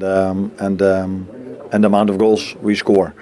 and the amount of goals we score.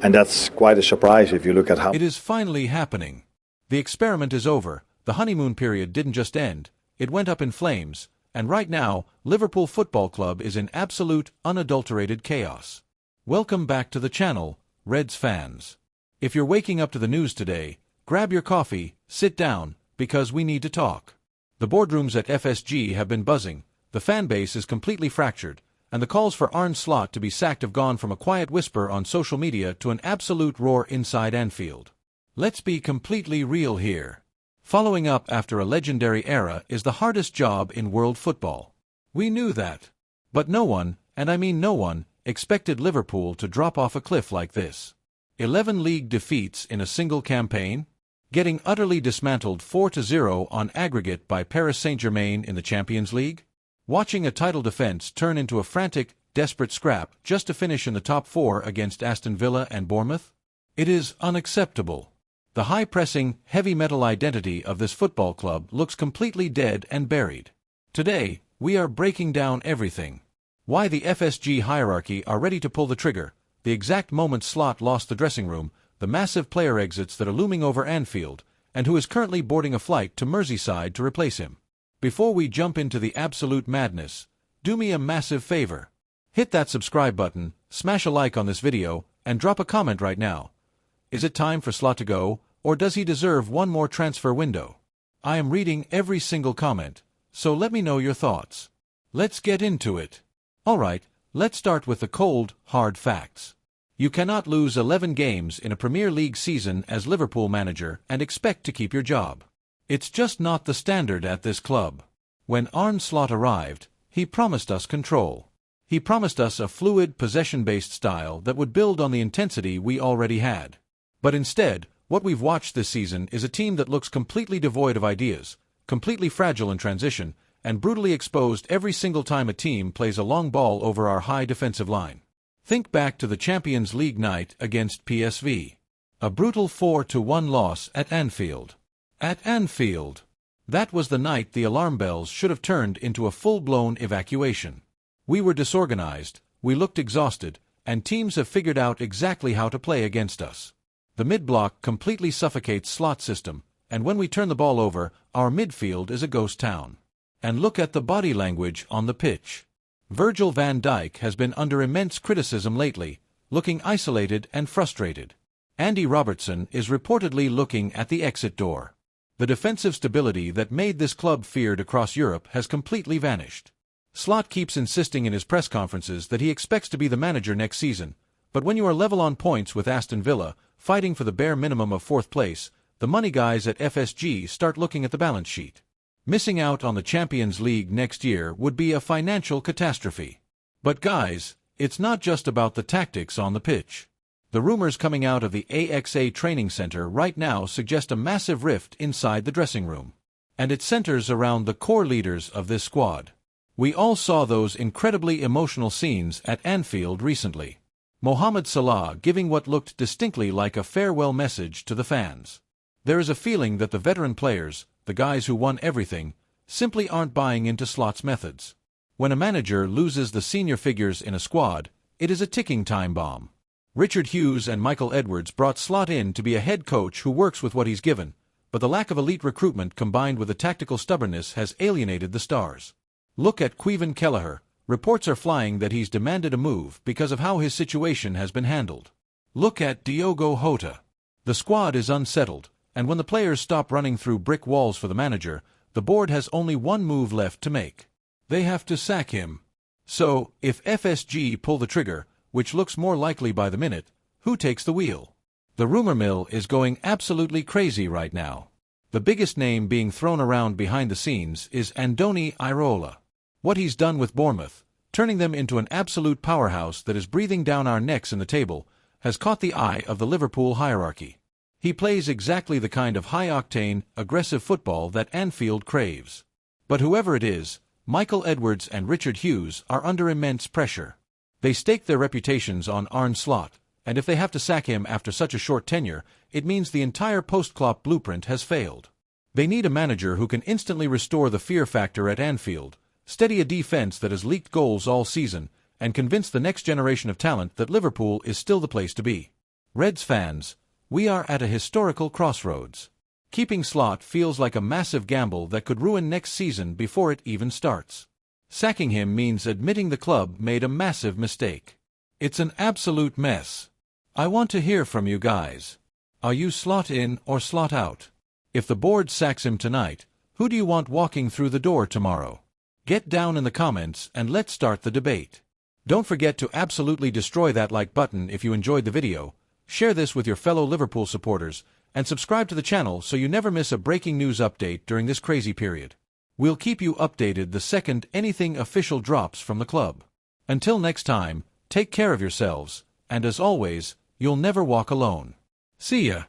And that's quite a surprise if you look at how... It is finally happening. The experiment is over. The honeymoon period didn't just end, it went up in flames, and right now, Liverpool Football Club is in absolute, unadulterated chaos. Welcome back to the channel, Reds fans. If you're waking up to the news today, grab your coffee, sit down, because we need to talk. The boardrooms at FSG have been buzzing, the fan base is completely fractured, and the calls for Arne Slot to be sacked have gone from a quiet whisper on social media to an absolute roar inside Anfield. Let's be completely real here. Following up after a legendary era is the hardest job in world football. We knew that. But no one, and I mean no one, expected Liverpool to drop off a cliff like this. 11 league defeats in a single campaign? Getting utterly dismantled 4-0 on aggregate by Paris Saint-Germain in the Champions League? Watching a title defense turn into a frantic, desperate scrap just to finish in the top 4 against Aston Villa and Bournemouth? It is unacceptable. The high-pressing, heavy-metal identity of this football club looks completely dead and buried. Today, we are breaking down everything. Why the FSG hierarchy are ready to pull the trigger, the exact moment Slot lost the dressing room, the massive player exits that are looming over Anfield, and who is currently boarding a flight to Merseyside to replace him. Before we jump into the absolute madness, do me a massive favor. Hit that subscribe button, smash a like on this video, and drop a comment right now. Is it time for Slot to go, or does he deserve one more transfer window? I am reading every single comment, so let me know your thoughts. Let's get into it. Alright, let's start with the cold, hard facts. You cannot lose 11 games in a Premier League season as Liverpool manager and expect to keep your job. It's just not the standard at this club. When Arne Slot arrived, he promised us control. He promised us a fluid, possession-based style that would build on the intensity we already had. But instead, what we've watched this season is a team that looks completely devoid of ideas, completely fragile in transition, and brutally exposed every single time a team plays a long ball over our high defensive line. Think back to the Champions League night against PSV. A brutal 4-1 loss at Anfield. At Anfield. That was the night the alarm bells should have turned into a full-blown evacuation. We were disorganized, we looked exhausted, and teams have figured out exactly how to play against us. The mid-block completely suffocates Slot's system, and when we turn the ball over, our midfield is a ghost town. And look at the body language on the pitch. Virgil van Dijk has been under immense criticism lately, looking isolated and frustrated. Andy Robertson is reportedly looking at the exit door. The defensive stability that made this club feared across Europe has completely vanished. Slot keeps insisting in his press conferences that he expects to be the manager next season, but when you are level on points with Aston Villa, fighting for the bare minimum of 4th place, the money guys at FSG start looking at the balance sheet. Missing out on the Champions League next year would be a financial catastrophe. But guys, it's not just about the tactics on the pitch. The rumors coming out of the AXA training center right now suggest a massive rift inside the dressing room. And it centers around the core leaders of this squad. We all saw those incredibly emotional scenes at Anfield recently. Mohamed Salah giving what looked distinctly like a farewell message to the fans. There is a feeling that the veteran players, the guys who won everything, simply aren't buying into Slot's methods. When a manager loses the senior figures in a squad, it is a ticking time bomb. Richard Hughes and Michael Edwards brought Slot in to be a head coach who works with what he's given, but the lack of elite recruitment combined with a tactical stubbornness has alienated the stars. Look at Kevin Kelleher. Reports are flying that he's demanded a move because of how his situation has been handled. Look at Diogo Jota. The squad is unsettled, and when the players stop running through brick walls for the manager, the board has only one move left to make. They have to sack him. So, if FSG pull the trigger, which looks more likely by the minute, who takes the wheel? The rumor mill is going absolutely crazy right now. The biggest name being thrown around behind the scenes is Andoni Iraola. What he's done with Bournemouth, turning them into an absolute powerhouse that is breathing down our necks in the table, has caught the eye of the Liverpool hierarchy. He plays exactly the kind of high-octane, aggressive football that Anfield craves. But whoever it is, Michael Edwards and Richard Hughes are under immense pressure. They stake their reputations on Arne Slot, and if they have to sack him after such a short tenure, it means the entire post-Klopp blueprint has failed. They need a manager who can instantly restore the fear factor at Anfield, steady a defense that has leaked goals all season, and convince the next generation of talent that Liverpool is still the place to be. Reds fans, we are at a historical crossroads. Keeping Slot feels like a massive gamble that could ruin next season before it even starts. Sacking him means admitting the club made a massive mistake. It's an absolute mess. I want to hear from you guys. Are you Slot in or Slot out? If the board sacks him tonight, who do you want walking through the door tomorrow? Get down in the comments and let's start the debate. Don't forget to absolutely destroy that like button if you enjoyed the video, share this with your fellow Liverpool supporters, and subscribe to the channel so you never miss a breaking news update during this crazy period. We'll keep you updated the second anything official drops from the club. Until next time, take care of yourselves, and as always, you'll never walk alone. See ya!